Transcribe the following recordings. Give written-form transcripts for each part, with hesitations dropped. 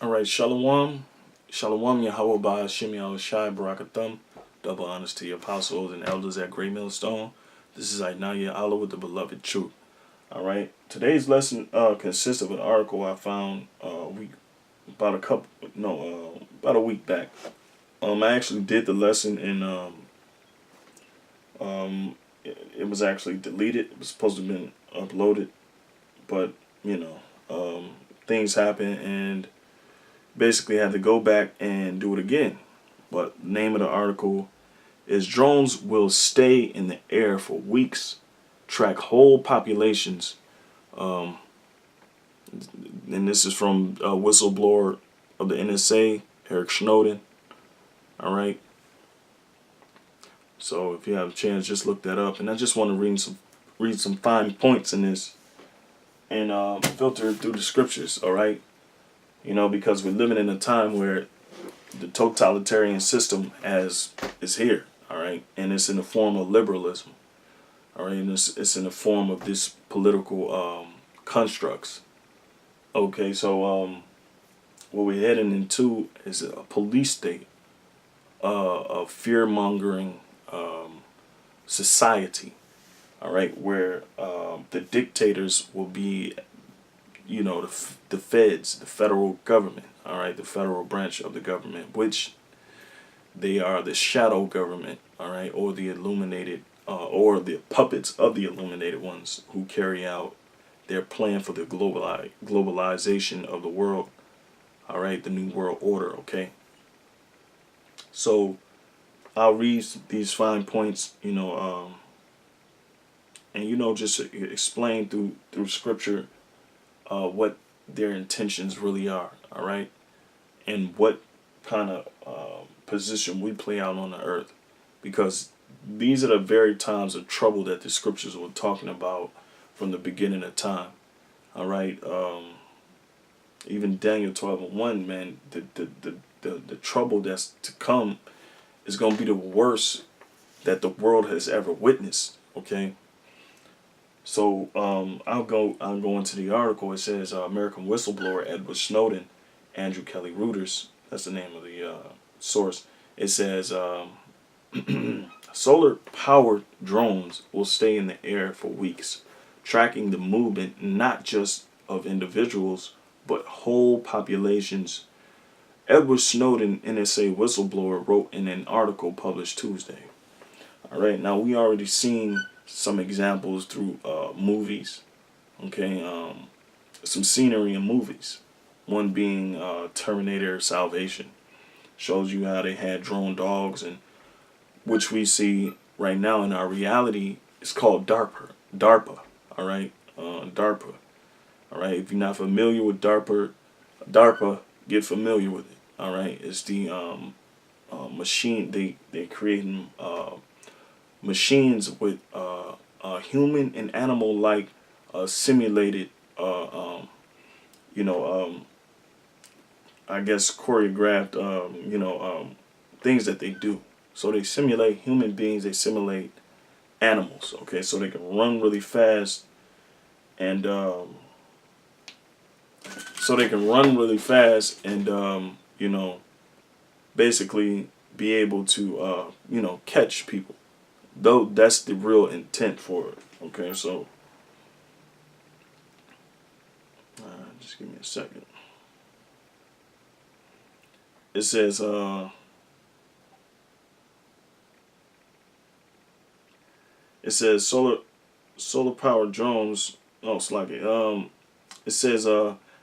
All right, Shalom. Shalom, Yahweh Ba'ashim Yahushai Barakathum. Double honors to your apostles and elders at Great Millstone. This is Ainaya Allah with the beloved truth. All right, today's lesson consists of an article I found about a week back. I actually did the lesson and it was actually deleted. It was supposed to have been uploaded, but things happen and basically had to go back and do it again. But the name of the article is "Drones Will Stay in the Air for Weeks, Track Whole Populations." Um, and this is from a whistleblower of the NSA, Eric Snowden. All right. So if you have a chance, just look that up. And I just want to read some fine points in this and filter through the scriptures. All right. Because we're living in a time where the totalitarian system is here, all right, and it's in the form of liberalism, all right, and it's in the form of this political constructs. Okay, so what we're heading into is a police state, of fear mongering society, all right, where the dictators will be, the feds, the federal government, all right, the federal branch of the government, which they are the shadow government, all right, or the illuminated, or the puppets of the illuminated ones who carry out their plan for the globalization of the world, all right, the new world order, okay? So I'll read these fine points, and just explain through scripture what their intentions really are, all right, and what kind of position we play out on the earth, because these are the very times of trouble that the scriptures were talking about from the beginning of time, all right. Even Daniel 12:1, man, the trouble that's to come is going to be the worst that the world has ever witnessed, okay. So I'll go into the article. It says American whistleblower Edward Snowden, Andrew Kelly Reuters. That's the name of the source. It says solar-powered drones will stay in the air for weeks, tracking the movement not just of individuals but whole populations. Edward Snowden, NSA whistleblower, wrote in an article published Tuesday. All right, now we already seen some examples through movies, okay, some scenery in movies. One being Terminator Salvation, shows you how they had drone dogs, and which we see right now in our reality is called DARPA, all right, DARPA, all right. If you're not familiar with DARPA, get familiar with it, all right. It's the machine they creating machines with human and animal like simulated I guess choreographed things that they do. So they simulate human beings, they simulate animals, okay, so they can run really fast and basically be able to catch people. Though that's the real intent for it. Okay, so just give me a second. It says solar powered drones. Oh, sluggy. It says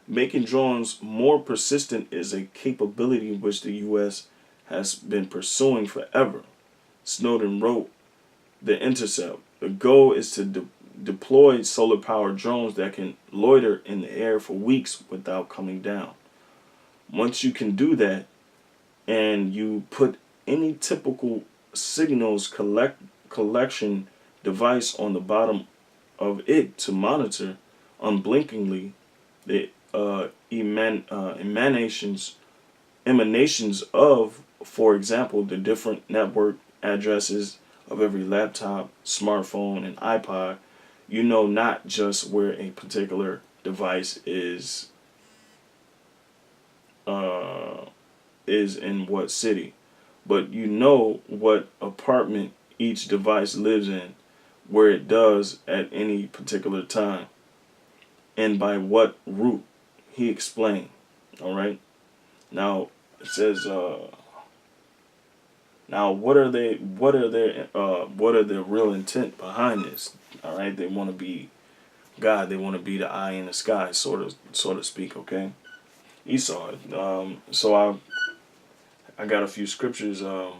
making drones more persistent is a capability which the U.S. has been pursuing forever. Snowden wrote The Intercept. The goal is to deploy solar-powered drones that can loiter in the air for weeks without coming down. Once you can do that, and you put any typical signals collection device on the bottom of it to monitor unblinkingly the emanations of, for example, the different network addresses of every laptop, smartphone, and iPod, not just where a particular device is uh, is in what city, but you know what apartment each device lives in, where it does at any particular time, and by what route. He explained. All right. Now it says, now what are they? What are their? What are their real intent behind this? All right. They want to be God. They want to be the eye in the sky, sort of speak. Okay. Esau. So I got a few scriptures. You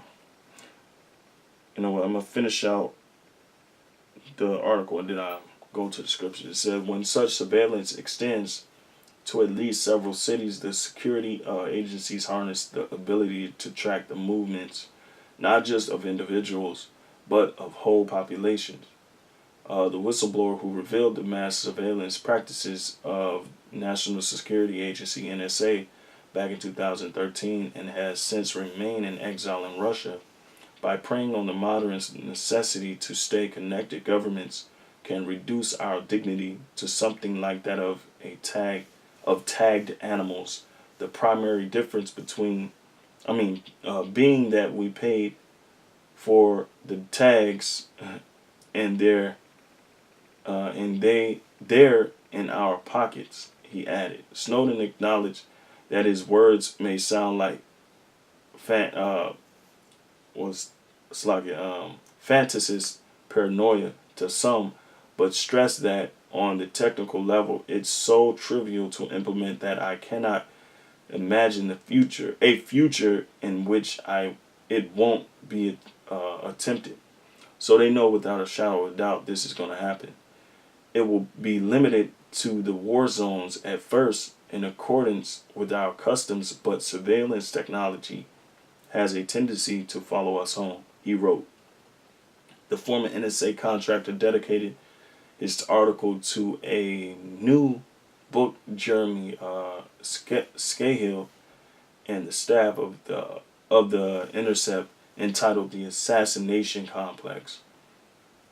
know what? I'm gonna finish out the article and then I go to the scriptures. It said when such surveillance extends to at least several cities, the security agencies harness the ability to track the movements, not just of individuals, but of whole populations. The whistleblower who revealed the mass surveillance practices of National Security Agency (NSA) back in 2013 and has since remained in exile in Russia. By preying on the modern necessity to stay connected, governments can reduce our dignity to something like that of tagged animals. The primary difference being that we paid for the tags, and they're in our pockets. He added. Snowden acknowledged that his words may sound like fan, was fantasist paranoia to some, but stressed that on the technical level, it's so trivial to implement that I cannot imagine a future in which it won't be attempted. So they know without a shadow of doubt this is going to happen. It will be limited to the war zones at first in accordance with our customs, but surveillance technology has a tendency to follow us home, he wrote. The former NSA contractor dedicated his article to a new book Jeremy Scahill and the staff of the Intercept entitled The Assassination Complex.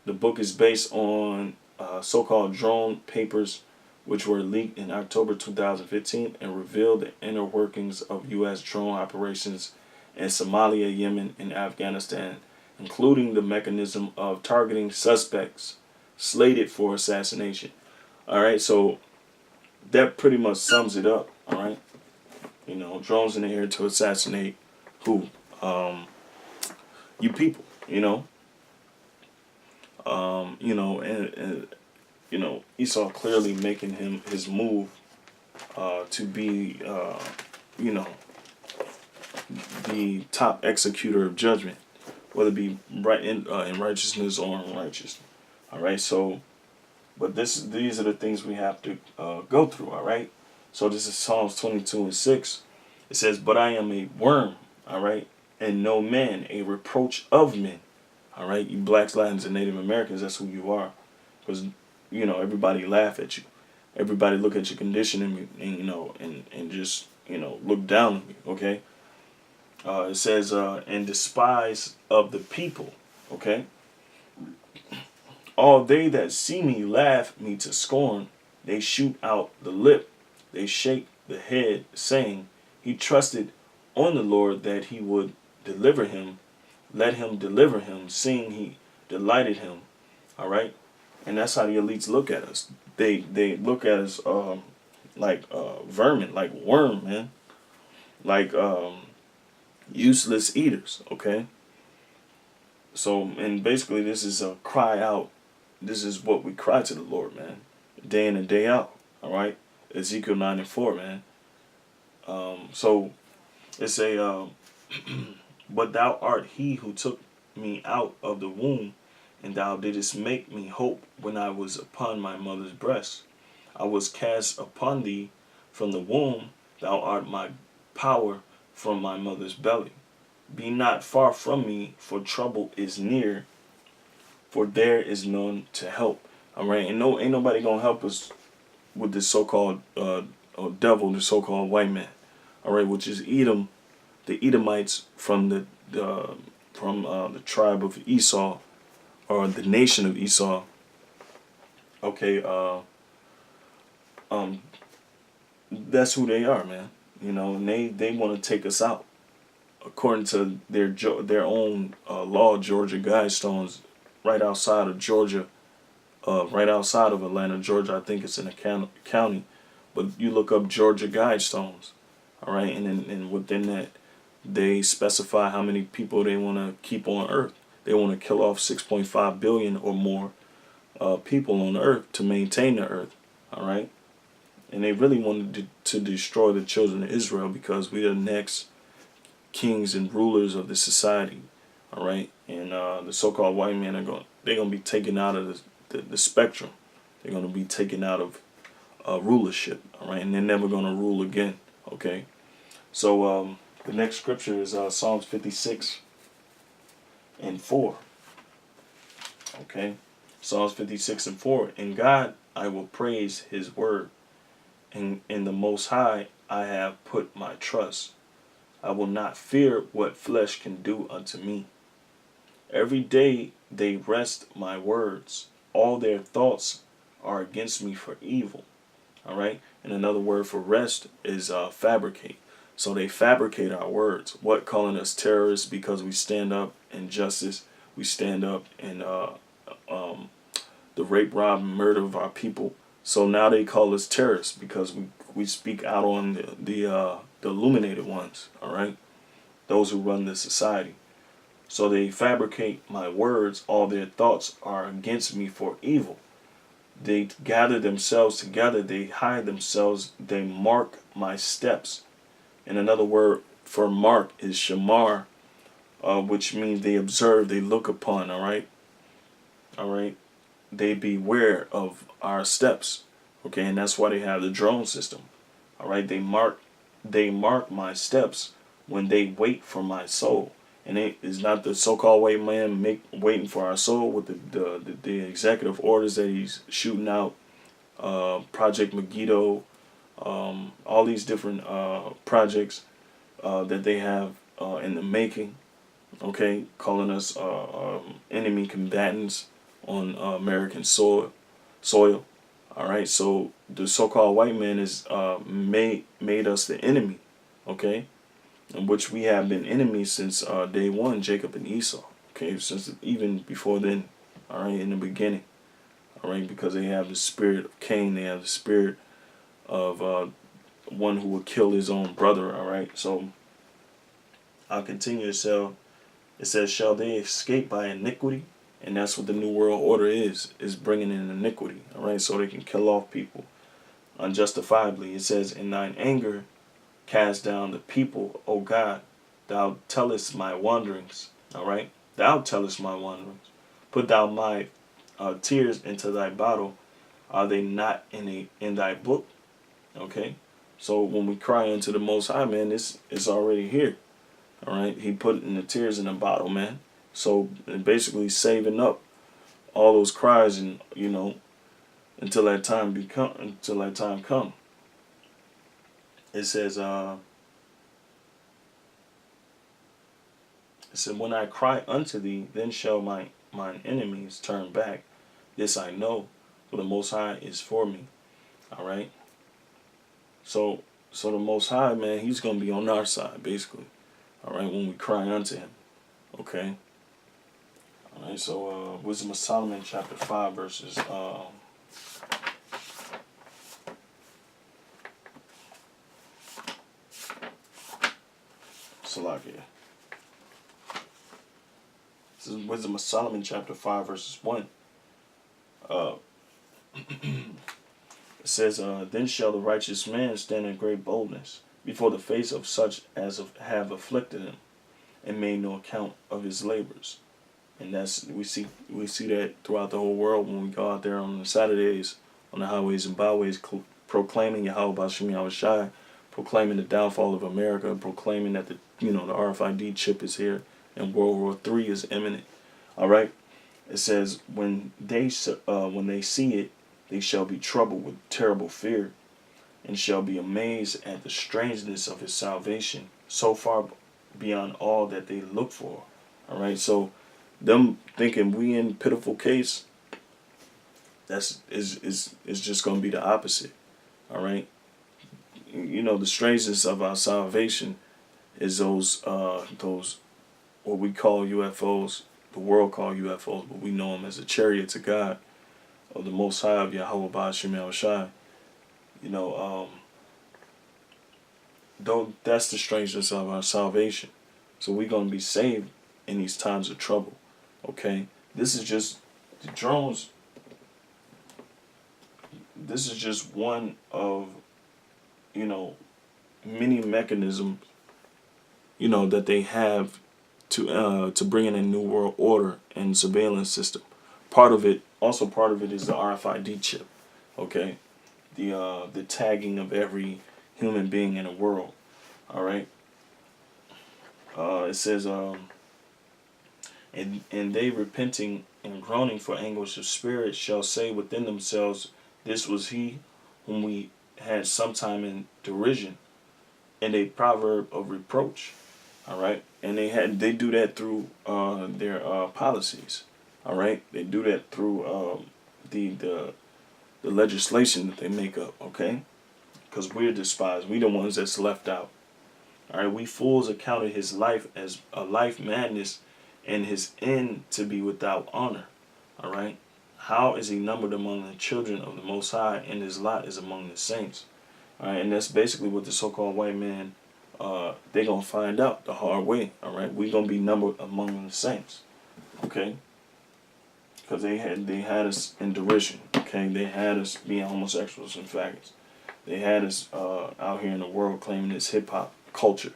The book is based on so-called drone papers which were leaked in October 2015 and revealed the inner workings of U.S. drone operations in Somalia, Yemen, and Afghanistan, including the mechanism of targeting suspects slated for assassination. All right, so that pretty much sums it up. All right, you know, drones in the air to assassinate who? You people. And Esau clearly making his move to be you know the top executor of judgment, whether it be right in righteousness or unrighteous. All right, so but these are the things we have to go through. All right, so this is Psalms 22:6. It says, "But I am a worm, all right, and no man, a reproach of men." All right, you blacks, Latins, and Native Americans, that's who you are, because everybody laugh at you, everybody look at your condition and just look down on you. Okay. It says, and despise of the people, okay? All they that see me laugh me to scorn. They shoot out the lip. They shake the head, saying, he trusted on the Lord that he would deliver him. Let him deliver him, seeing he delighted him. All right? And that's how the elites look at us. They look at us like vermin, like worm, man. Like useless eaters, okay? So, and basically this is a cry out. This is what we cry to the Lord, man. Day in and day out, all right? Ezekiel 9:4, man. So, it's a, but thou art he who took me out of the womb, and thou didst make me hope when I was upon my mother's breast. I was cast upon thee from the womb. Thou art my power from my mother's belly. Be not far from me, for trouble is near, for there is none to help. All right, and ain't nobody gonna help us with this so-called devil, the so-called white man. All right, which is Edom, the Edomites from the tribe of Esau, or the nation of Esau. Okay, that's who they are, man. and they want to take us out. According to their own law, Georgia Guidestones, right outside of Georgia, right outside of Atlanta, Georgia. I think it's in a county, but you look up Georgia Guidestones, all right, and within that, they specify how many people they want to keep on Earth. They want to kill off 6.5 billion or more people on the Earth to maintain the Earth, all right, and they really wanted to destroy the children of Israel because we are the next kings and rulers of the society, all right, and the so-called white men they're gonna be taken out of the spectrum. They're going to be taken out of rulership, all right, and they're never going to rule again, okay? So the next scripture is Psalms 56:4, okay? Psalms 56:4. In God I will praise his word, and in the Most High I have put my trust. I will not fear what flesh can do unto me. Every day they wrest my words. All their thoughts are against me for evil. All right. And another word for rest is fabricate. So they fabricate our words. What, calling us terrorists because we stand up in justice? We stand up in the rape, rob, and murder of our people. So now they call us terrorists because we speak out on the illuminated ones. All right. Those who run the society. So they fabricate my words. All their thoughts are against me for evil. They gather themselves together. They hide themselves. They mark my steps. And another word for mark is shamar, which means they observe, they look upon, all right? All right? They beware of our steps. Okay, and that's why they have the drone system. All right, they mark my steps when they wait for my soul. And it is not the so-called white man waiting for our soul with the executive orders that he's shooting out, Project Megiddo, all these different projects that they have in the making. Okay, calling us enemy combatants on American soil. All right, so the so-called white man is made us the enemy. Okay. In which we have been enemies since day one, Jacob and Esau. Okay, since even before then, all right, in the beginning, all right, because they have the spirit of Cain, they have the spirit of one who would kill his own brother. All right, so I'll continue to sell. It says, "Shall they escape by iniquity?" And that's what the New World Order is bringing in iniquity. All right, so they can kill off people unjustifiably. It says, "In thine anger cast down the people, O God, thou tellest my wanderings." All right, thou tellest my wanderings. Put thou my tears into thy bottle. Are they not in thy book? Okay, so when we cry unto the Most High, man, this is already here. All right, he put in the tears in a bottle, man. So basically saving up all those cries, and until that time come. It says, it said, "When I cry unto thee, then shall mine enemies turn back. This I know, for the Most High is for me." All right. So the Most High, man, he's gonna be on our side, basically. All right, when we cry unto him. Okay. All right. So Wisdom of Solomon, chapter 5, verses. Salakia. This is Wisdom of Solomon, chapter 5, verses 1. It says, "Then shall the righteous man stand in great boldness before the face of such as have afflicted him, and made no account of his labors." And that's we see that throughout the whole world when we go out there on the Saturdays, on the highways and byways, proclaiming Yahweh Bashim Yahushai, proclaiming the downfall of America, proclaiming that the RFID chip is here and World War III is imminent. All right. It says, when they see it, they shall be troubled with terrible fear, and shall be amazed at the strangeness of his salvation, so far beyond all that they look for. All right, so them thinking we in pitiful case, is just gonna be the opposite. All right, the strangeness of our salvation is those what we call UFOs, the world call UFOs, but we know them as the chariots of God, of the Most High of Yahweh Ba'ashim Yahushai. You know, though that's the strangeness of our salvation. So we're gonna be saved in these times of trouble. Okay, this is just the drones. This is just one of many mechanisms that they have to bring in a new world order and surveillance system. Part of it is the RFID chip. Okay, the tagging of every human being in the world. All right. It says and they repenting and groaning for anguish of spirit shall say within themselves, this was he whom we had sometime in derision, and a proverb of reproach. All right, and they do that through their policies. All right, they do that through the legislation that they make up. Okay, because we're despised. We the ones that's left out. All right, we fools accounted his life as a life madness, and his end to be without honor. All right, how is he numbered among the children of the Most High, and his lot is among the saints? All right, and that's basically what the so-called white man. They're gonna find out the hard way. All right, we're gonna be numbered among the saints. Okay, because they had us in derision. Okay, they had us being homosexuals and faggots. They had us out here in the world claiming this hip hop culture.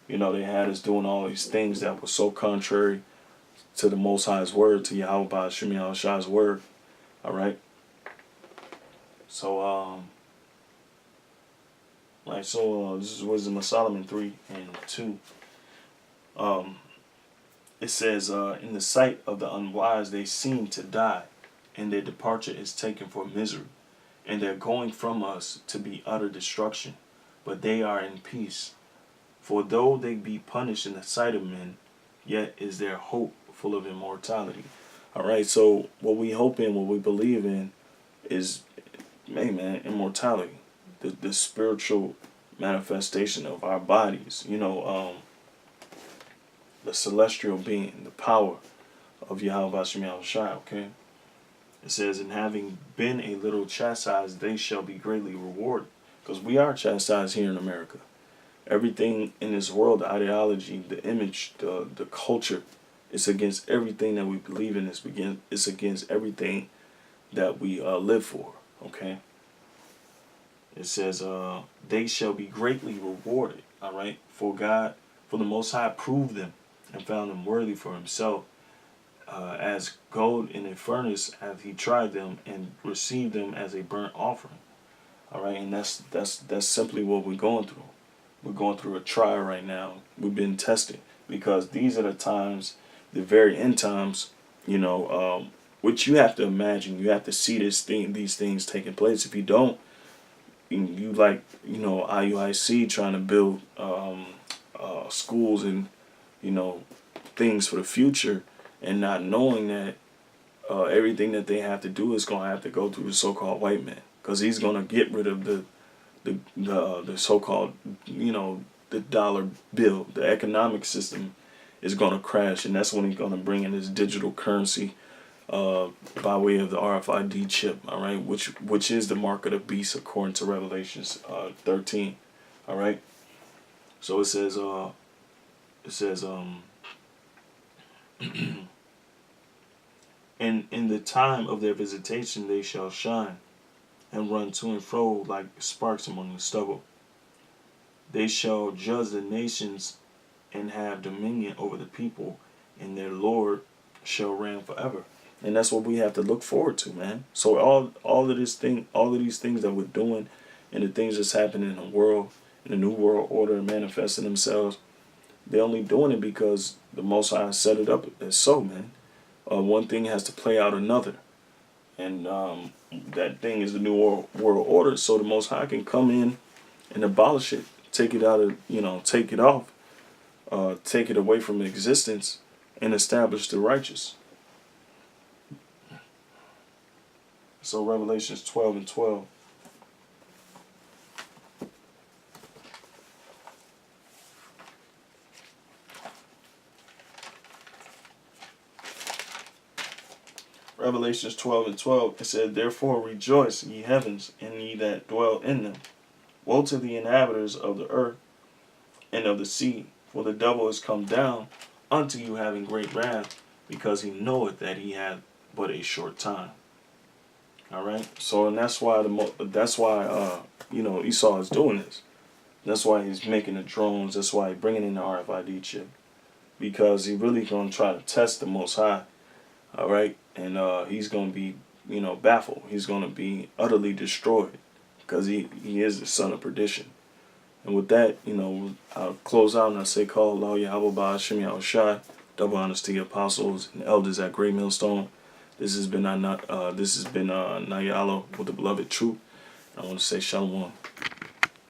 They had us doing all these things that were so contrary to the Most High's word, to Yahweh Ba'ashim Yahushai's word. All right. So this is Wisdom of Solomon 3:2. It says, in the sight of the unwise they seem to die, and their departure is taken for misery, and their going from us to be utter destruction, but they are in peace. For though they be punished in the sight of men, yet is their hope full of immortality. All right, so what we hope in, what we believe in, is, man, immortality, the spiritual manifestation of our bodies. The celestial being, the power of Yahweh Ba'ashim Yahushai. Okay, it says, and having been a little chastised, they shall be greatly rewarded, because we are chastised here in America. Everything in this world, the ideology, the image, the culture, it's against everything that we believe in. It's against everything that we live for. Okay. It says, they shall be greatly rewarded. All right. For the Most High proved them and found them worthy for himself. As gold in a furnace hath he tried them and received them as a burnt offering. All right. And that's simply what we're going through. We're going through a trial right now. We've been tested, because these are the times, the very end times, which you have to imagine. You have to see these things taking place. If you don't, you IUIC trying to build schools and things for the future, and not knowing that everything that they have to do is going to have to go through the so-called white man, because he's going to get rid of the so-called, the dollar bill. The economic system is going to crash, and that's when he's going to bring in his digital currency by way of the RFID chip. All right, which is the mark of the beast according to Revelations 13. All right, so it says and in the time of their visitation they shall shine and run to and fro like sparks among the stubble. They shall judge the nations and have dominion over the people, and their Lord shall reign forever. And that's what we have to look forward to, man. So all of these things that we're doing, and the things that's happening in the world, in the new world order manifesting themselves, they're only doing it because the Most High set it up as so, man. One thing has to play out another. And that thing is the new world order, so the Most High can come in and abolish it, take it out of, take it off, take it away from existence, and establish the righteous. So Revelations 12:12. Revelations 12:12, it said, "Therefore rejoice, ye heavens, and ye that dwell in them. Woe to the inhabitants of the earth and of the sea, for the devil is come down unto you having great wrath, because he knoweth that he hath but a short time." All right. So, and that's why Esau is doing this. That's why he's making the drones. That's why he's bringing in the RFID chip, because he really gonna try to test the Most High. All right, and he's gonna be, baffled. He's gonna be utterly destroyed, because he is the son of perdition. And with that, I'll close out and I say, call Allah Yahweh Ba'ashim Yahushai. Double honors to the apostles and elders at Great Millstone. This has been Nayalo with the beloved truth. I want to say shalom.